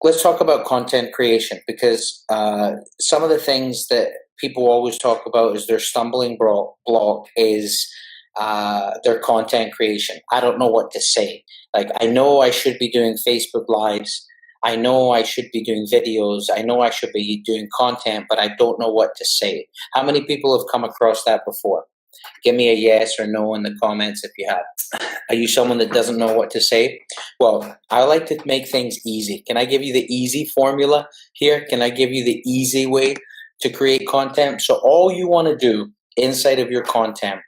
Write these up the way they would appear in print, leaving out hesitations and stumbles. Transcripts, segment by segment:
Let's talk about content creation because some of the things that people always talk about is their stumbling block is their content creation. I don't know what to say. Like, I know I should be doing Facebook Lives. I know I should be doing videos. I know I should be doing content, but I don't know what to say. How many people have come across that before? Give me a yes or no in the comments if you have. Are you someone that doesn't know what to say? Well, I like to make things easy. Can I give you the easy formula here? Can I give you the easy way to create content? So all you want to do inside of your content,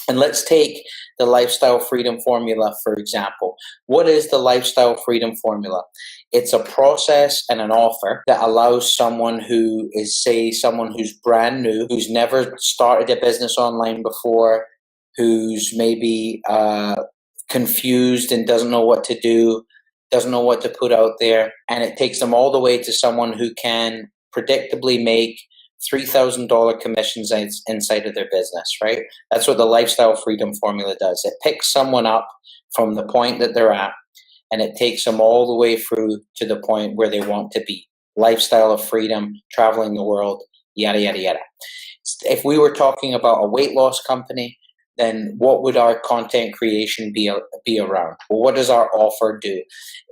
and let's take the lifestyle freedom formula, for example. What is the lifestyle freedom formula? It's a process and an offer that allows someone who is, say, someone who's brand new, who's never started a business online before, who's maybe confused and doesn't know what to do, doesn't know what to put out there. And it takes them all the way to someone who can predictably make $3,000 commissions inside of their business, right? That's what the lifestyle freedom formula does. It picks someone up from the point that they're at, and it takes them all the way through to the point where they want to be. Lifestyle of freedom, traveling the world, yada, yada, yada. If we were talking about a weight loss company, then what would our content creation be around? Well, what does our offer do?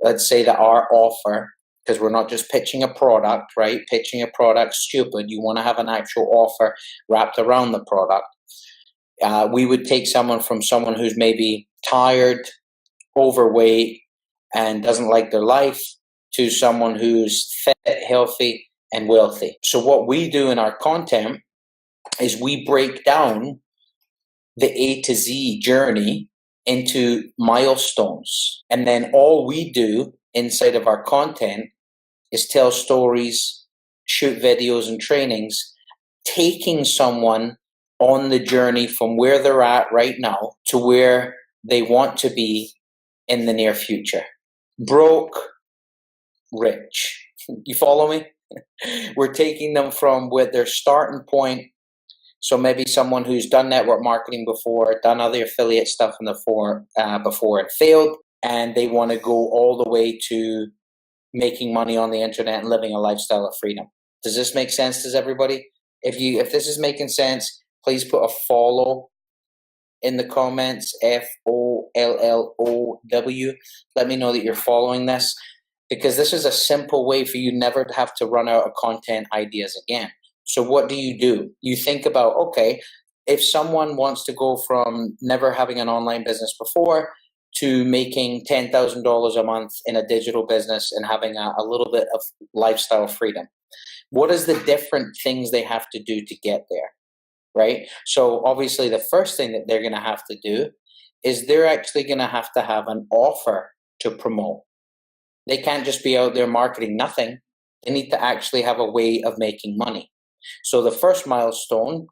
Let's say that our offer, because we're not just pitching a product, right? Pitching a product, stupid. You want to have an actual offer wrapped around the product. We would take someone who's maybe tired, overweight, and doesn't like their life, to someone who's fit, healthy, and wealthy. So what we do in our content is we break down the A to Z journey into milestones. And then all we do inside of our content is tell stories, shoot videos and trainings, taking someone on the journey from where they're at right now to where they want to be in the near future. Broke, rich. You follow me? We're taking them from where their starting point. So maybe someone who's done network marketing before, done other affiliate stuff before and failed, and they want to go all the way to making money on the internet and living a lifestyle of freedom. Does this make sense to everybody? If this is making sense, please put a follow in the comments, FOLLOW. Let me know that you're following this, because this is a simple way for you never to have to run out of content ideas again. So what do? You think about, okay, if someone wants to go from never having an online business before to making $10,000 a month in a digital business and having a little bit of lifestyle freedom, what is the different things they have to do to get there, right? So obviously the first thing that they're going to have to do is they're actually going to have an offer to promote. They can't just be out there marketing nothing. They need to actually have a way of making money. So the first milestone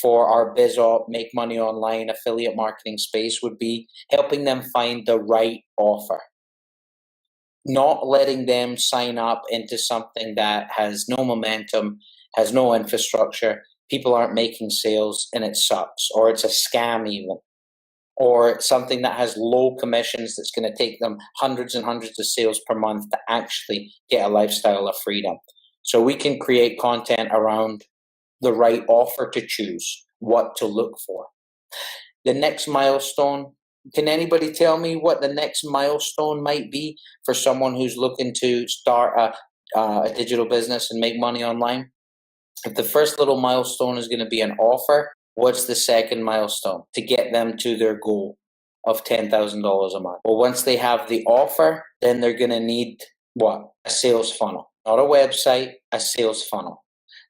for our BizOp, make money online, affiliate marketing space would be helping them find the right offer. Not letting them sign up into something that has no momentum, has no infrastructure, people aren't making sales and it sucks, or it's a scam even, or something that has low commissions that's going to take them hundreds and hundreds of sales per month to actually get a lifestyle of freedom. So we can create content around the right offer to choose, what to look for. The next milestone, can anybody tell me what the next milestone might be for someone who's looking to start a digital business and make money online? If the first little milestone is going to be an offer, what's the second milestone to get them to their goal of $10,000 a month? Well, once they have the offer, then they're going to need what? A sales funnel. Not a website, a sales funnel.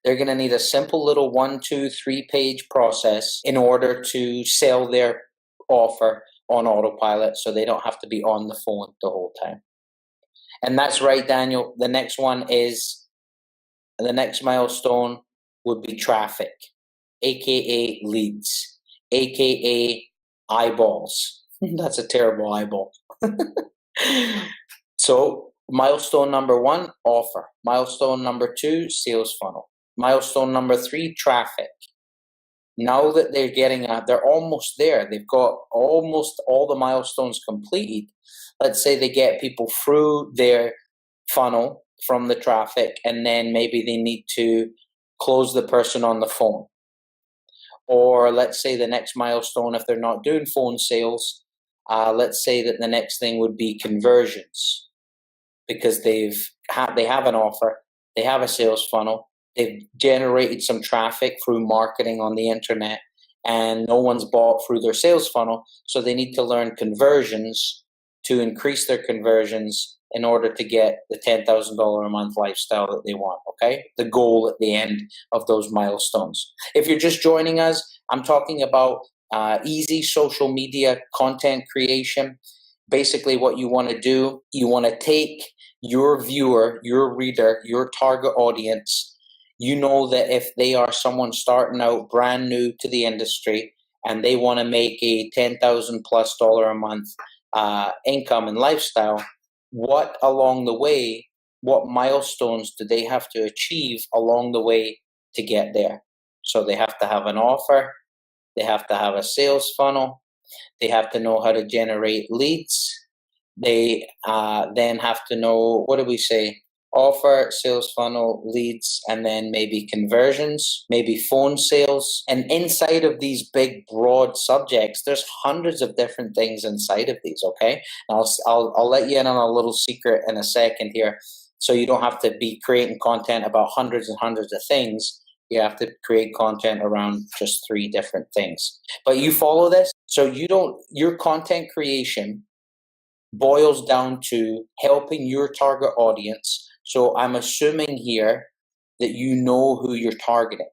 They're going to need a simple little 1, 2, 3 page process in order to sell their offer on autopilot, so they don't have to be on the phone the whole time. And that's right, Daniel. The next milestone would be traffic, aka leads, aka eyeballs. That's a terrible eyeball. So milestone number 1, offer. Milestone number 2, sales funnel. Milestone number 3, traffic. Now that they're almost there. They've got almost all the milestones completed. Let's say they get people through their funnel from the traffic, and then maybe they need to close the person on the phone. Or let's say the next milestone, if they're not doing phone sales, let's say that the next thing would be conversions, because they have an offer, they have a sales funnel, they've generated some traffic through marketing on the internet, and no one's bought through their sales funnel, so they need to learn conversions to increase their conversions in order to get the $10,000 a month lifestyle that they want, okay? The goal at the end of those milestones. If you're just joining us, I'm talking about easy social media content creation. Basically what you want to do, you want to take your viewer, your reader, your target audience. You know that if they are someone starting out brand new to the industry and they want to make a $10,000+ a month income and lifestyle, what along the way, what milestones do they have to achieve along the way to get there? So they have to have an offer, they have to have a sales funnel, they have to know how to generate leads, they then have to know, what do we say? Offer, sales funnel, leads, and then maybe conversions, maybe phone sales. And inside of these big, broad subjects, there's hundreds of different things inside of these, okay? I'll let you in on a little secret in a second here, so you don't have to be creating content about hundreds and hundreds of things. You have to create content around just 3 different things. But you follow this, so your content creation boils down to helping your target audience. So I'm assuming here that you know who you're targeting.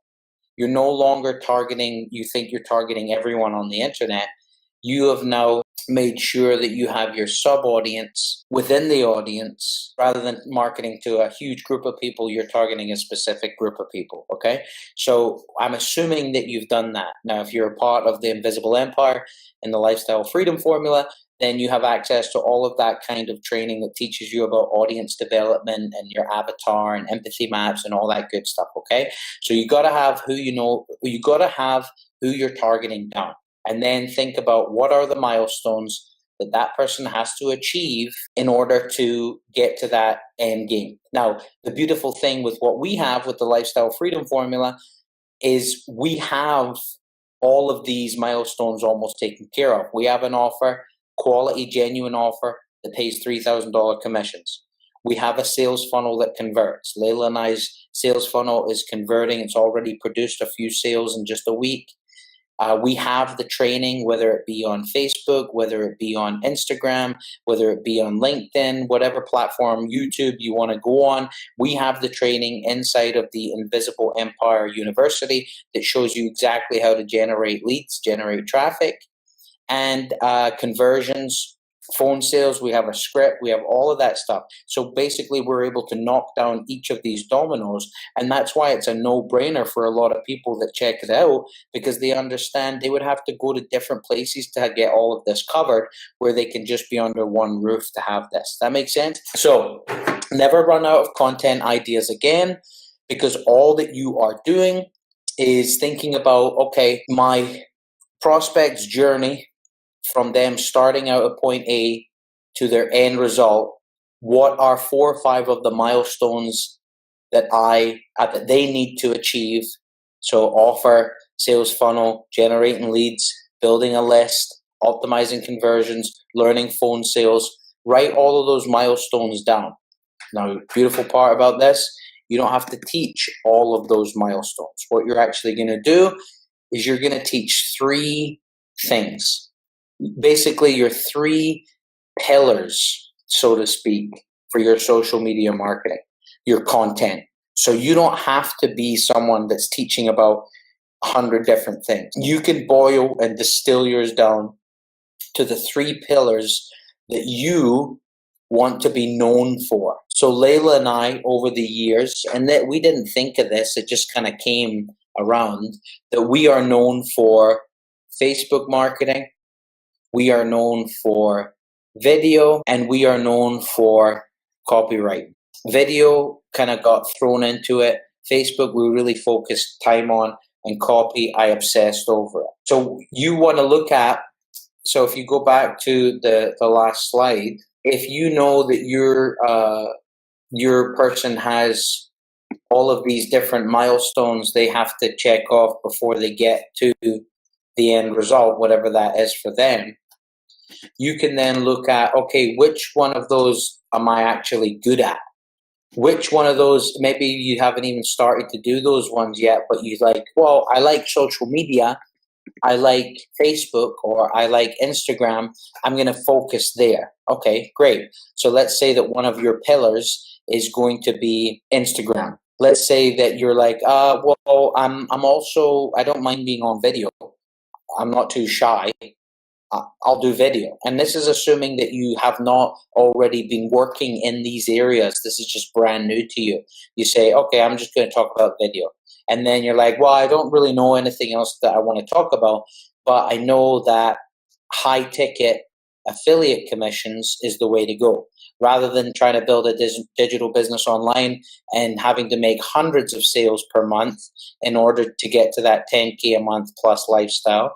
You're no longer targeting, you think you're targeting everyone on the internet. You have now made sure that you have your sub-audience within the audience. Rather than marketing to a huge group of people, you're targeting a specific group of people, okay? So I'm assuming that you've done that. Now, if you're a part of the Invisible Empire and the Lifestyle Freedom Formula, then you have access to all of that kind of training that teaches you about audience development and your avatar and empathy maps and all that good stuff, okay? So you got to have who you know, you got to have who you're targeting down. And then think about what are the milestones that that person has to achieve in order to get to that end game. Now, the beautiful thing with what we have with the Lifestyle Freedom Formula is we have all of these milestones almost taken care of. We have an offer, quality, genuine offer that pays $3,000 commissions. We have a sales funnel that converts. Layla and I's sales funnel is converting. It's already produced a few sales in just a week. We have the training, whether it be on Facebook, whether it be on Instagram, whether it be on LinkedIn, whatever platform, YouTube you want to go on. We have the training inside of the Invisible Empire University that shows you exactly how to generate leads, generate traffic, and conversions, phone sales. We have a script, we have all of that stuff. So basically we're able to knock down each of these dominoes, and that's why it's a no-brainer for a lot of people that check it out, because they understand they would have to go to different places to get all of this covered, where they can just be under one roof to have this. That makes sense? So never run out of content ideas again, because all that you are doing is thinking about, okay, my prospect's journey from them starting out at point A to their end result, what are 4 or 5 of the milestones that they need to achieve? So offer, sales funnel, generating leads, building a list, optimizing conversions, learning phone sales. Write all of those milestones down. Now, the beautiful part about this, you don't have to teach all of those milestones. What you're actually going to do is you're going to teach 3 things. Basically, your 3 pillars, so to speak, for your social media marketing, your content. So you don't have to be someone that's teaching about 100 different things. You can boil and distill yours down to the 3 pillars that you want to be known for. So Layla and I, over the years, and that we didn't think of this, it just kind of came around, that we are known for Facebook marketing, we are known for video, and we are known for copyright. Video kind of got thrown into it. Facebook, we really focused time on, and copy, I obsessed over it. So you want to look at, so if you go back to the last slide, if you know that you're your person has all of these different milestones they have to check off before they get to the end result, whatever that is for them. You can then look at, okay, which one of those am I actually good at? Which one of those, maybe you haven't even started to do those ones yet, but you like, well, I like social media, I like Facebook, or I like Instagram. I'm going to focus there. Okay, great. So let's say that one of your pillars is going to be Instagram. Let's say that you're like, well, I'm also, I don't mind being on video. I'm not too shy. I'll do video. And this is assuming that you have not already been working in these areas. This is just brand new to you. You say, okay, I'm just going to talk about video. And then you're like, well, I don't really know anything else that I want to talk about, but I know that high ticket affiliate commissions is the way to go. Rather than trying to build a digital business online and having to make hundreds of sales per month in order to get to that 10K a month plus lifestyle,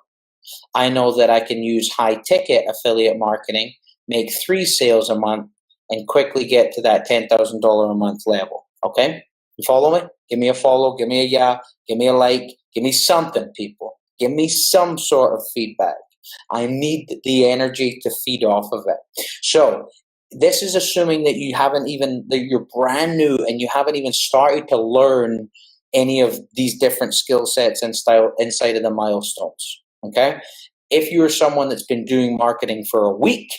I know that I can use high ticket affiliate marketing, make 3 sales a month, and quickly get to that $10,000 a month level. Okay? You follow me? Give me a follow, give me a yeah, give me a like, give me something, people. Give me some sort of feedback. I need the energy to feed off of it. So, this is assuming that you haven't even, that you're brand new and you haven't even started to learn any of these different skill sets and style inside of the milestones. Okay? If you're someone that's been doing marketing for a week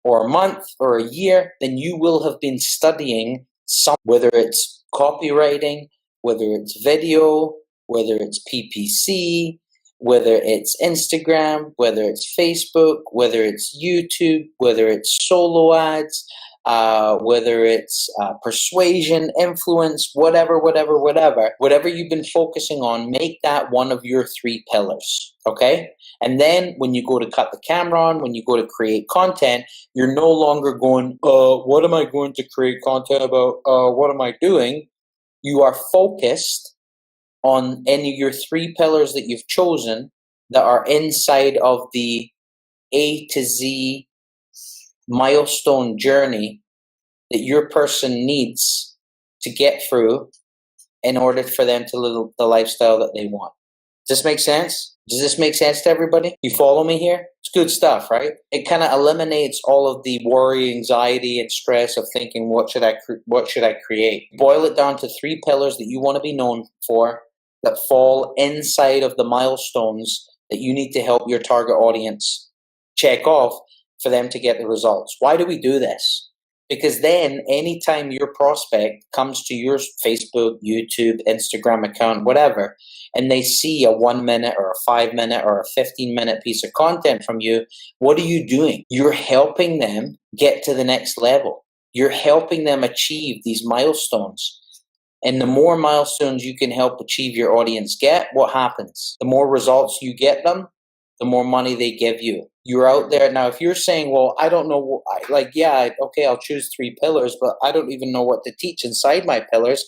or a month or a year, then you will have been studying some, whether it's copywriting, whether it's video, whether it's PPC, whether it's Instagram, whether it's Facebook, whether it's YouTube, whether it's solo ads, whether it's persuasion, influence, whatever you've been focusing on, make that one of your 3 pillars, okay? And then when you go to cut the camera on, when you go to create content, you're no longer going, what am I going to create content about? What am I doing? You are focused on any of your 3 pillars that you've chosen that are inside of the A to Z milestone journey that your person needs to get through in order for them to live the lifestyle that they want. Does this make sense? Does this make sense to everybody? You follow me here? It's good stuff, right? It kind of eliminates all of the worry, anxiety, and stress of thinking, what should I create? Boil it down to 3 pillars that you want to be known for that fall inside of the milestones that you need to help your target audience check off for them to get the results. Why do we do this? Because then anytime your prospect comes to your Facebook, YouTube, Instagram account, whatever, and they see a 1 minute or a 5 minute or a 15-minute piece of content from you, what are you doing? You're helping them get to the next level. You're helping them achieve these milestones. And the more milestones you can help achieve your audience get, what happens? The more results you get them, the more money they give you. You're out there. Now, if you're saying, well, I don't know, okay, I'll choose 3 pillars, but I don't even know what to teach inside my pillars.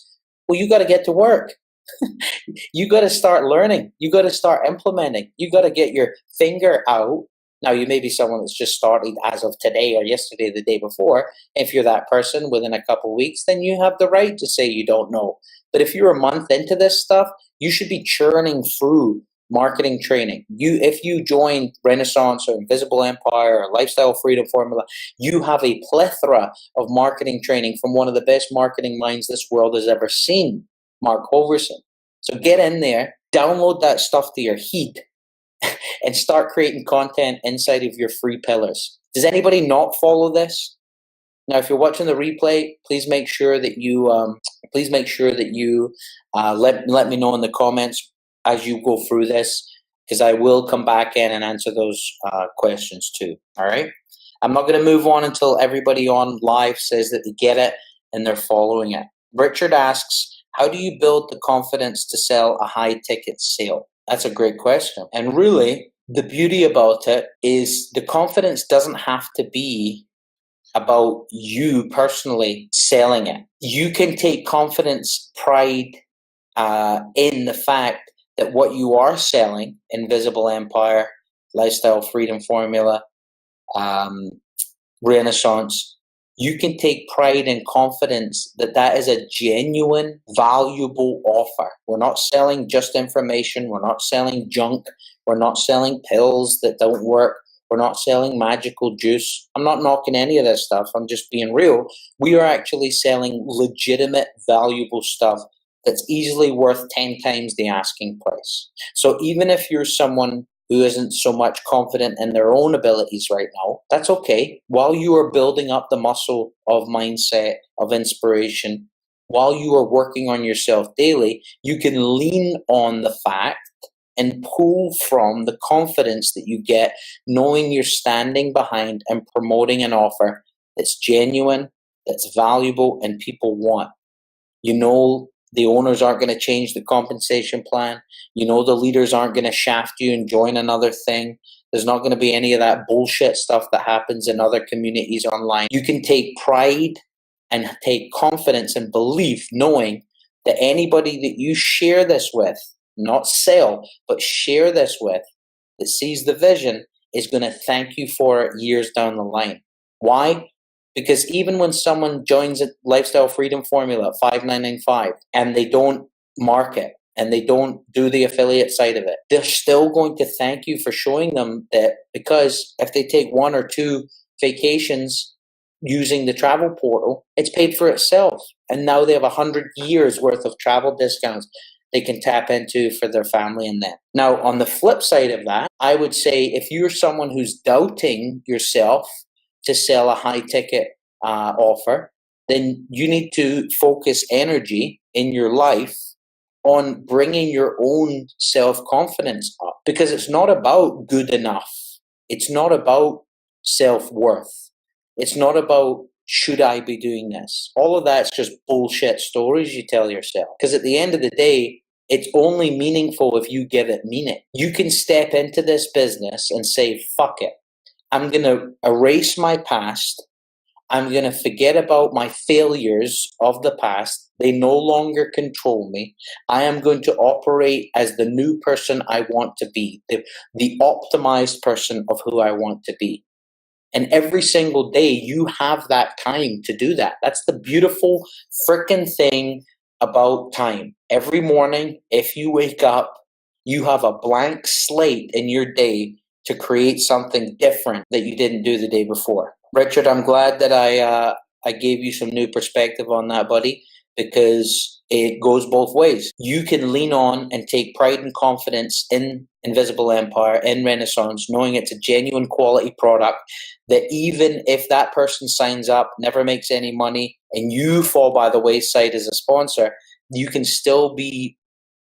Well, you got to get to work. You got to start learning. You got to start implementing. You got to get your finger out. Now, you may be someone that's just started as of today or yesterday, the day before. If you're that person within a couple of weeks, then you have the right to say you don't know. But if you're a month into this stuff, you should be churning through marketing training. If you join Renaissance or Invisible Empire or Lifestyle Freedom Formula, you have a plethora of marketing training from one of the best marketing minds this world has ever seen, Mark Hoverson. So get in there, download that stuff to your heat, and start creating content inside of your 3 pillars. Does anybody not follow this? Now, if you're watching the replay, please make sure that you let me know in the comments as you go through this, because I will come back in and answer those questions too. All right. I'm not going to move on until everybody on live says that they get it and they're following it. Richard asks, how do you build the confidence to sell a high ticket sale? That's a great question. And really, the beauty about it is the confidence doesn't have to be about you personally selling it. You can take confidence, pride in the fact that what you are selling, Invisible Empire, Lifestyle Freedom Formula, Renaissance, you can take pride and confidence that that is a genuine, valuable offer. We're not selling just information. We're not selling junk. We're not selling pills that don't work. We're not selling magical juice. I'm not knocking any of this stuff. I'm just being real. We are actually selling legitimate, valuable stuff that's easily worth 10 times the asking price. So even if you're someone who isn't so much confident in their own abilities right now, that's okay. While you are building up the muscle of mindset, of inspiration, while you are working on yourself daily, you can lean on the fact and pull from the confidence that you get knowing you're standing behind and promoting an offer that's genuine, that's valuable, and people want. You know the owners aren't going to change the compensation plan. You know the leaders aren't going to shaft you and join another thing. There's not going to be any of that bullshit stuff that happens in other communities online. You can take pride and take confidence and belief knowing that anybody that you share this with, not sell, but share this with, that sees the vision, is going to thank you for it years down the line. Why? Because even when someone joins a lifestyle freedom formula at $5,995 and they don't market and they don't do the affiliate side of it, they're still going to thank you for showing them that, because if they take 1 or 2 vacations using the travel portal, it's paid for itself. And now they have 100 years worth of travel discounts they can tap into for their family and them. Now, on the flip side of that, I would say if you're someone who's doubting yourself to sell a high ticket offer, then you need to focus energy in your life on bringing your own self-confidence up, because it's not about good enough. It's not about self-worth. It's not about, should I be doing this? All of that's just bullshit stories you tell yourself. Because at the end of the day, it's only meaningful if you give it meaning. You can step into this business and say, fuck it. I'm going to erase my past. I'm going to forget about my failures of the past. They no longer control me. I am going to operate as the new person I want to be, the optimized person of who I want to be. And every single day, you have that time to do that. That's the beautiful freaking thing about time. Every morning, if you wake up, you have a blank slate in your day to create something different that you didn't do the day before. Richard, I'm glad that I gave you some new perspective on that, buddy, because it goes both ways. You can lean on and take pride and confidence in Invisible Empire, in Renaissance, knowing it's a genuine quality product, that even if that person signs up, never makes any money, and you fall by the wayside as a sponsor, you can still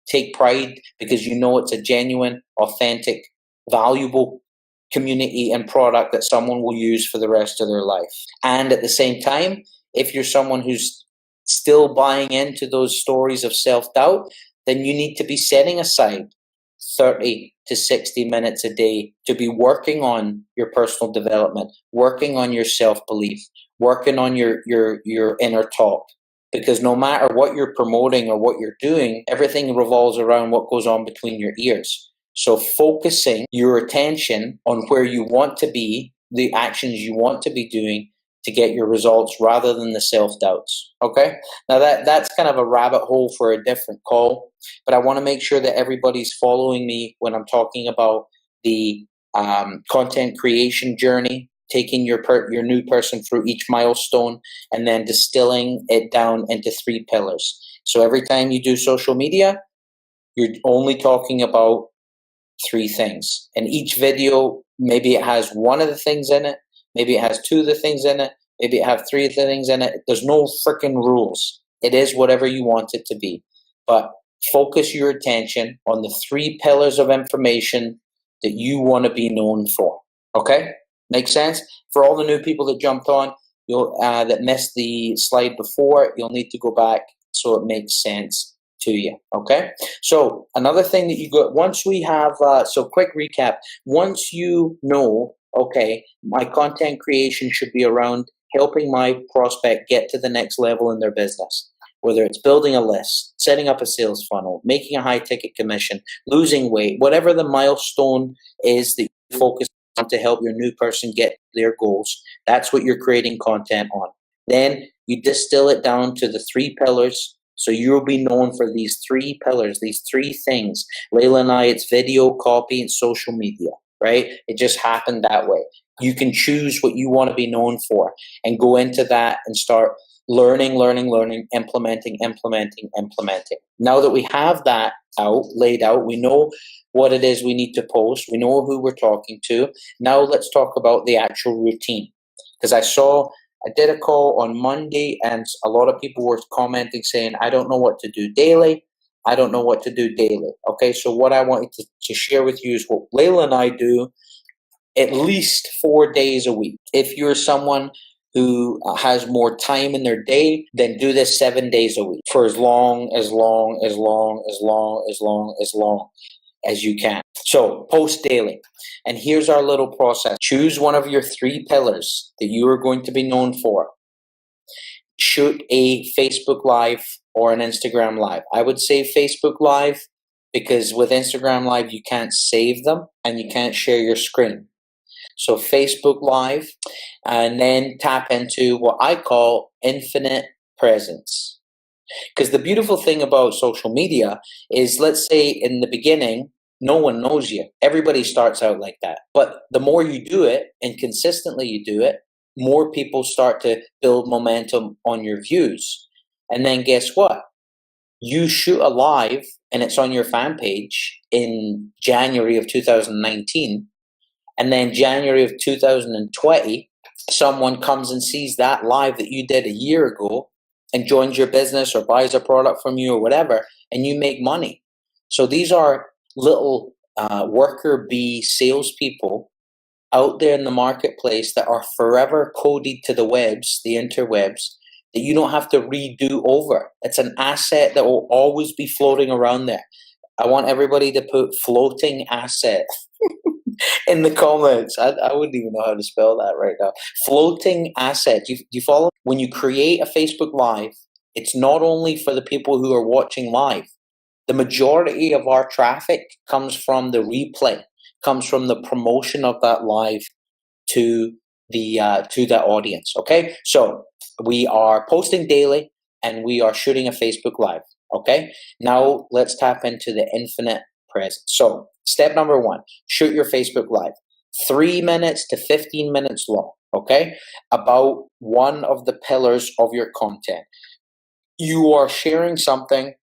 take pride because you know it's a genuine, authentic, valuable community and product that someone will use for the rest of their life. And at the same time, if you're someone who's still buying into those stories of self-doubt, then you need to be setting aside 30 to 60 minutes a day to be working on your personal development, working on your self-belief, working on your inner talk. Because no matter what you're promoting or what you're doing, everything revolves around what goes on between your ears. So focusing your attention on where you want to be, the actions you want to be doing to get your results, rather than the self-doubts. Okay? Now that's kind of a rabbit hole for a different call, but I want to make sure that everybody's following me when I'm talking about the content creation journey, taking your new person through each milestone and then distilling it down into 3 pillars. So every time you do social media, you're only talking about 3 things. And each video, maybe it has 1 of the things in it, maybe it has 2 of the things in it, maybe it has 3 of the things in it. There's no freaking rules. It is whatever you want it to be. But focus your attention on the 3 pillars of information that you want to be known for. Okay? Make sense? For all the new people that jumped on, that missed the slide before, you'll need to go back so it makes sense to you. Okay? So another thing that you got, once we have, so quick recap, once you know, okay, my content creation should be around helping my prospect get to the next level in their business, whether it's building a list, setting up a sales funnel, making a high ticket commission, losing weight, whatever the milestone is that you focus on to help your new person get their goals, that's what you're creating content on. Then you distill it down to the 3 pillars. So you'll be known for these 3 pillars, these 3 things. Layla and I, it's video, copy, and social media, right? It just happened that way. You can choose what you want to be known for and go into that and start learning, implementing. Now that we have that laid out, we know what it is we need to post, we know who we're talking to. Now let's talk about the actual routine. Because I did a call on Monday and a lot of people were commenting saying, I don't know what to do daily. I don't know what to do daily. Okay, so what I wanted to share with you is what Layla and I do at least 4 days a week. If you're someone who has more time in their day, then do this 7 days a week for as long as you can. So post daily. And here's our little process. Choose one of your 3 pillars that you are going to be known for. Shoot a Facebook Live or an Instagram Live. I would say Facebook Live because with Instagram Live, you can't save them and you can't share your screen. So Facebook Live, and then tap into what I call infinite presence. Because the beautiful thing about social media is, let's say in the beginning, no one knows you. Everybody starts out like that. But the more you do it and consistently you do it, more people start to build momentum on your views. And then guess what? You shoot a live and it's on your fan page in January of 2019. And then January of 2020, someone comes and sees that live that you did a year ago and joins your business or buys a product from you or whatever, and you make money. So these are little worker bee salespeople out there in the marketplace that are forever coded to the webs, the interwebs, that you don't have to redo over. It's an asset that will always be floating around there. I want everybody to put floating asset in the comments. I wouldn't even know how to spell that right now. Floating asset. Do you follow? When you create a Facebook Live, it's not only for the people who are watching live. The majority of our traffic comes from the replay, comes from the promotion of that live to the audience. Okay, so we are posting daily and we are shooting a Facebook Live. Okay, now let's tap into the infinite presence. So step number 1, shoot your Facebook Live, 3 minutes to 15 minutes long. Okay, about one of the pillars of your content. You are sharing something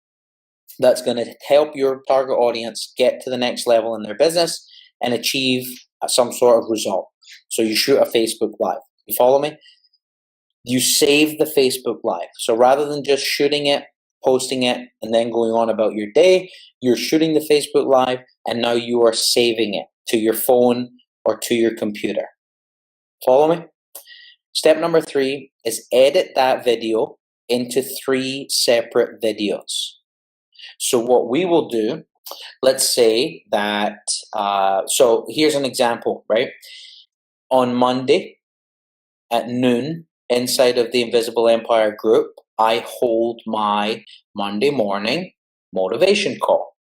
that's going to help your target audience get to the next level in their business and achieve some sort of result. So you shoot a Facebook Live. You follow me? You save the Facebook Live. So rather than just shooting it, posting it, and then going on about your day, you're shooting the Facebook Live and now you are saving it to your phone or to your computer. Follow me? Step number 3 is edit that video into 3 separate videos. So what we will do, let's say that, so here's an example, right? On Monday at noon, inside of the Invisible Empire group, I hold my Monday morning motivation call,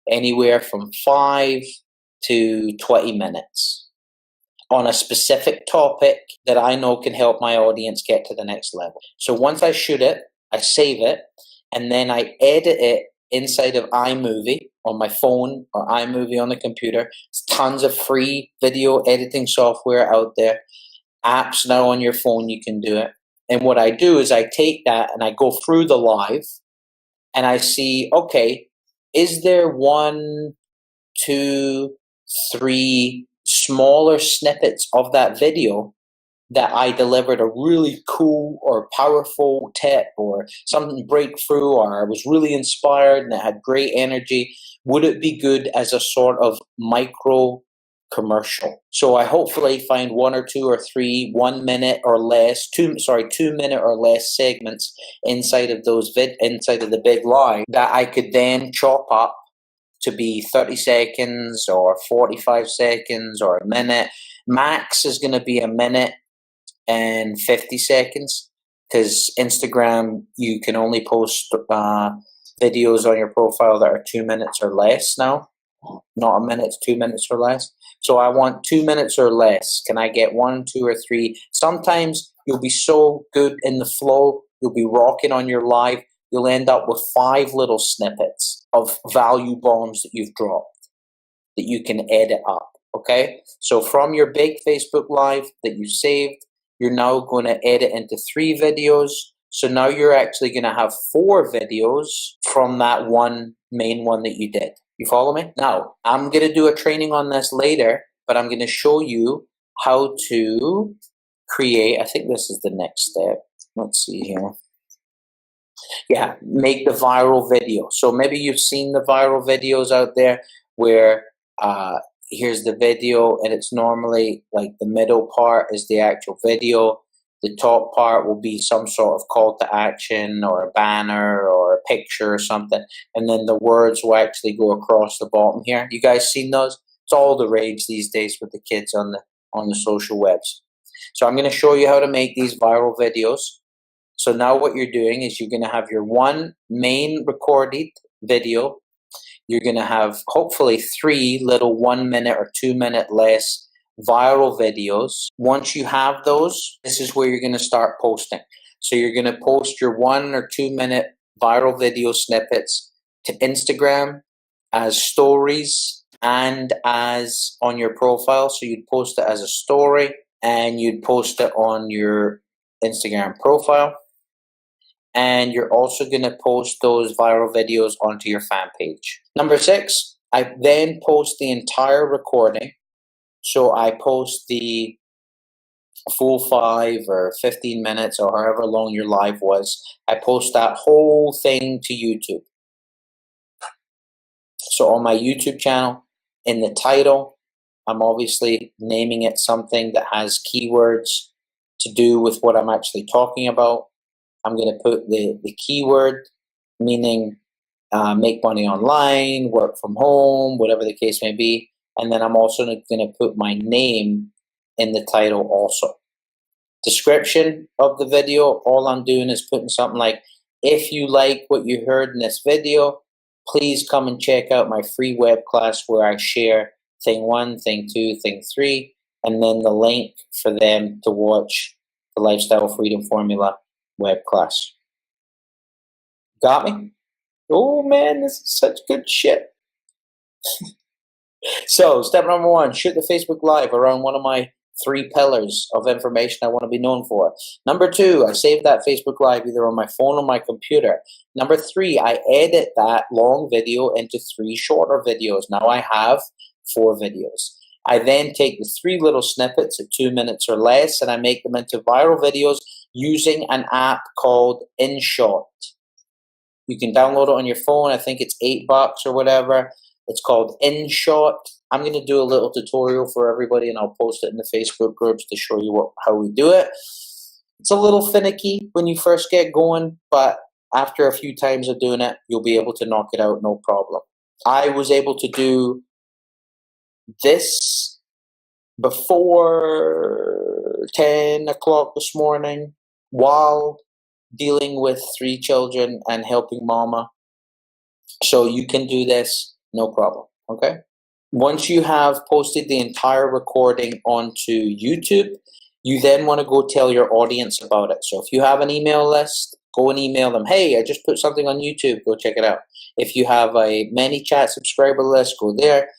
anywhere from 5 to 20 minutes on a specific topic that I know can help my audience get to the next level. So once I shoot it, I save it, and then I edit it inside of iMovie on my phone or iMovie on the computer. There's tons of free video editing software out there. Apps now on your phone, you can do it. And what I do is I take that and I go through the live and I see, okay, is there 1, 2, 3 smaller snippets of that video that I delivered a really cool or powerful tip or something breakthrough, or I was really inspired and it had great energy? Would it be good as a sort of micro commercial? So I hopefully find 1 or 2 or 3 1 minute or less, 2 minute or less segments inside of those inside of the big live that I could then chop up to be 30 seconds or 45 seconds or a minute. Max is going to be a minute and 50 seconds because Instagram, you can only post videos on your profile that are 2 minutes or less now. Not a minute, 2 minutes or less. So I want 2 minutes or less. Can I get 1, 2, or 3? Sometimes you'll be so good in the flow, you'll be rocking on your live, you'll end up with 5 little snippets of value bombs that you've dropped that you can edit up, okay? So from your big Facebook Live that you saved, you're now going to edit into 3 videos. So now you're actually going to have 4 videos from that one main one that you did. You follow me? Now, I'm going to do a training on this later, but I'm going to show you how to create, I think this is the next step. Let's see here. Yeah, make the viral video. So maybe you've seen the viral videos out there where here's the video, and it's normally like the middle part is the actual video. The top part will be some sort of call to action or a banner or a picture or something. And then the words will actually go across the bottom here. You guys seen those? It's all the rage these days with the kids on the social webs. So I'm going to show you how to make these viral videos. So now what you're doing is you're going to have your one main recorded video. You're going to have hopefully 3 little 1 minute or 2 minute less viral videos. Once you have those, this is where you're going to start posting. So you're going to post your 1 or 2 minute viral video snippets to Instagram as stories and as on your profile. So you'd post it as a story and you'd post it on your Instagram profile. And you're also going to post those viral videos onto your fan page. Number 6, I then post the entire recording. So I post the full 5 or 15 minutes or however long your live was. I post that whole thing to YouTube. So on my YouTube channel, in the title, I'm obviously naming it something that has keywords to do with what I'm actually talking about. I'm going to put the keyword, meaning make money online, work from home, whatever the case may be. And then I'm also going to put my name in the title also. Description of the video, all I'm doing is putting something like, if you like what you heard in this video, please come and check out my free web class where I share thing 1, thing 2, thing 3, and then the link for them to watch the Lifestyle Freedom Formula web class. Got me? Oh man, this is such good shit. So, step number 1, shoot the Facebook Live around one of my 3 pillars of information I want to be known for. Number 2, I save that Facebook Live either on my phone or my computer. Number 3, I edit that long video into 3 shorter videos. Now I have 4 videos. I then take the 3 little snippets at 2 minutes or less and I make them into viral videos using an app called InShot. You can download it on your phone. I think it's $8 or whatever. It's called InShot. I'm going to do a little tutorial for everybody and I'll post it in the Facebook groups to show you how we do it. It's a little finicky when you first get going, but after a few times of doing it, you'll be able to knock it out no problem. I was able to do this before 10 o'clock this morning while dealing with 3 children and helping mama. So you can do this, no problem, okay? Once you have posted the entire recording onto YouTube, you then want to go tell your audience about it. So if you have an email list, go and email them. Hey, I just put something on YouTube, go check it out. If you have a ManyChat subscriber list, go there.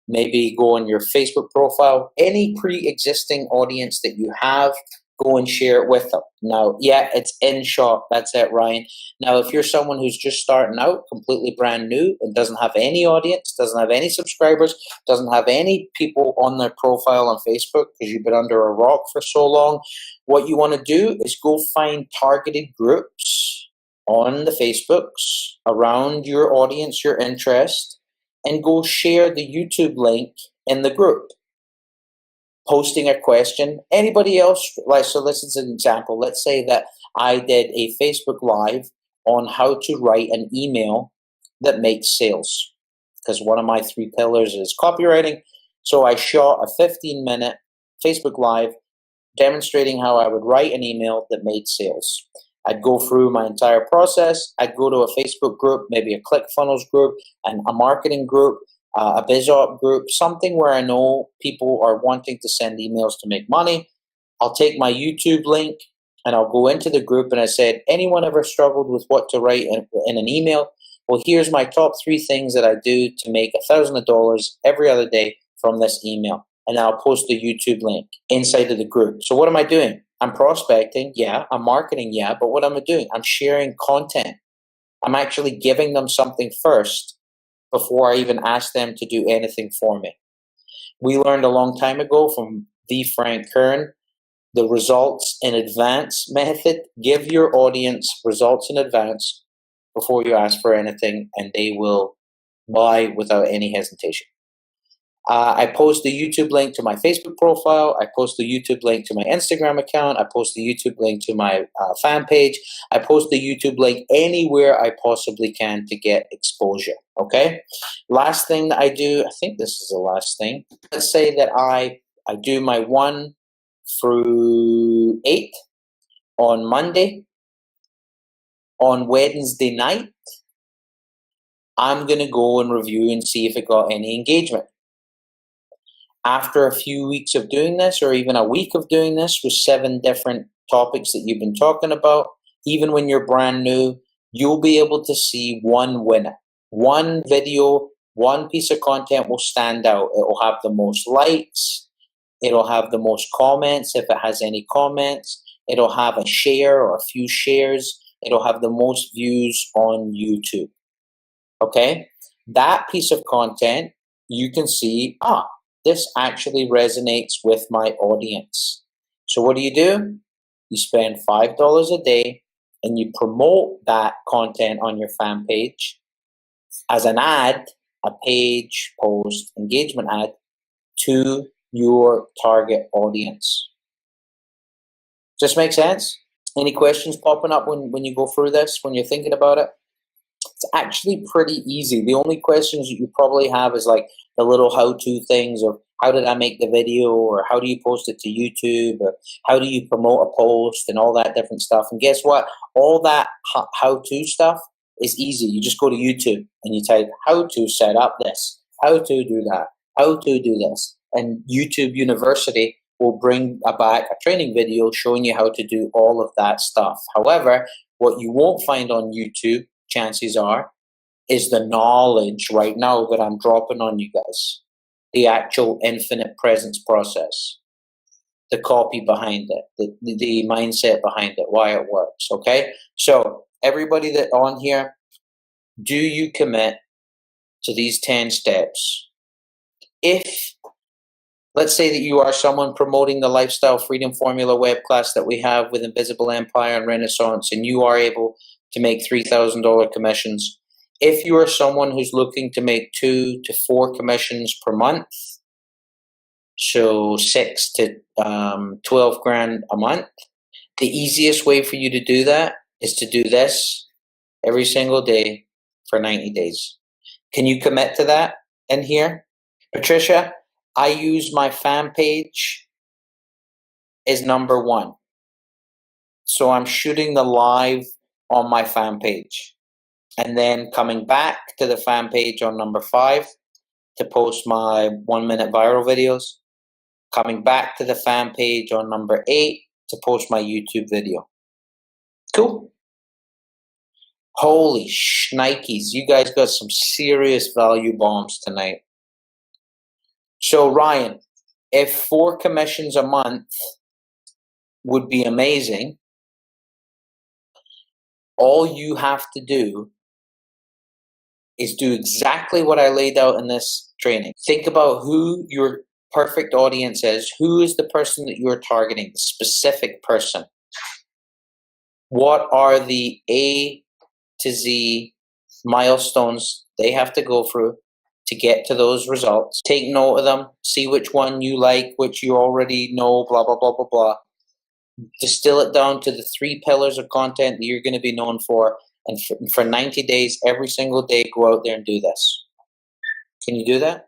Maybe go on your Facebook profile. Any pre-existing audience that you have, go and share it with them. Now, yeah, it's InShot. That's it, Ryan. Now, if you're someone who's just starting out, completely brand new, and doesn't have any audience, doesn't have any subscribers, doesn't have any people on their profile on Facebook because you've been under a rock for so long, what you want to do is go find targeted groups on the Facebooks around your audience, your interest, and go share the YouTube link in the group. Posting a question. Anybody else, like, so this is an example. Let's say that I did a Facebook Live on how to write an email that makes sales, because one of my 3 pillars is copywriting. So I shot a 15-minute Facebook Live demonstrating how I would write an email that made sales. I'd go through my entire process. I'd go to a Facebook group, maybe a ClickFunnels group, and a marketing group. a BizOp group, something where I know people are wanting to send emails to make money. I'll take my YouTube link and I'll go into the group and I said, anyone ever struggled with what to write in an email? Well, here's my top 3 things that I do to make $1,000 every other day from this email. And I'll post the YouTube link inside of the group. So what am I doing? I'm prospecting, yeah. I'm marketing, yeah. But what am I doing? I'm sharing content. I'm actually giving them something first before I even ask them to do anything for me. We learned a long time ago from the Frank Kern, the results in advance method. Give your audience results in advance before you ask for anything, and they will buy without any hesitation. I post the YouTube link to my Facebook profile. I post the YouTube link to my Instagram account. I post the YouTube link to my fan page. I post the YouTube link anywhere I possibly can to get exposure. Okay? Last thing that I do, I think this is the last thing. Let's say that I do my 1 through 8 on Monday. On Wednesday night, I'm going to go and review and see if it got any engagement. After a few weeks of doing this, or even a week of doing this with 7 different topics that you've been talking about, even when you're brand new, you'll be able to see one winner. One video, one piece of content will stand out. It will have the most likes. It'll have the most comments if it has any comments. It'll have a share or a few shares. It'll have the most views on YouTube. Okay? That piece of content, you can see, this actually resonates with my audience. So what do? You spend $5 a day and you promote that content on your fan page as an ad, a page, post, engagement ad to your target audience. Does this make sense? Any questions popping up when you go through this, when you're thinking about it? It's actually pretty easy. The only questions you probably have is like the little how-to things, or how did I make the video, or how do you post it to YouTube, or how do you promote a post, and all that different stuff. And guess what? All that how-to stuff is easy. You just go to YouTube and you type how to set up this, how to do that, how to do this. And YouTube University will bring back a training video showing you how to do all of that stuff. However, what you won't find on YouTube, chances are, is the knowledge right now that I'm dropping on you guys. The actual infinite presence process, the copy behind it, the mindset behind it, why it works, okay? So everybody that on here, do you commit to these 10 steps? If, let's say that you are someone promoting the Lifestyle Freedom Formula web class that we have with Invisible Empire and Renaissance, and you are able to make $3,000 commissions. If you are someone who's looking to make 2 to 4 commissions per month, so 6 to 12 grand a month, the easiest way for you to do that is to do this every single day for 90 days. Can you commit to that in here? Patricia, I use my fan page as number 1. So I'm shooting the live on my fan page, and then coming back to the fan page on number 5 to post my 1-minute viral videos, coming back to the fan page on number 8 to post my YouTube video. Cool. Holy shnikes, you guys got some serious value bombs tonight. So Ryan, if 4 commissions a month would be amazing, all you have to do is do exactly what I laid out in this training. Think about who your perfect audience is. Who is the person that you're targeting, the specific person? What are the A to Z milestones they have to go through to get to those results? Take note of them. See which one you like, which you already know, blah, blah, blah, blah, blah. Distill it down to the 3 pillars of content that you're going to be known for. And for 90 days, every single day, go out there and do this. Can you do that?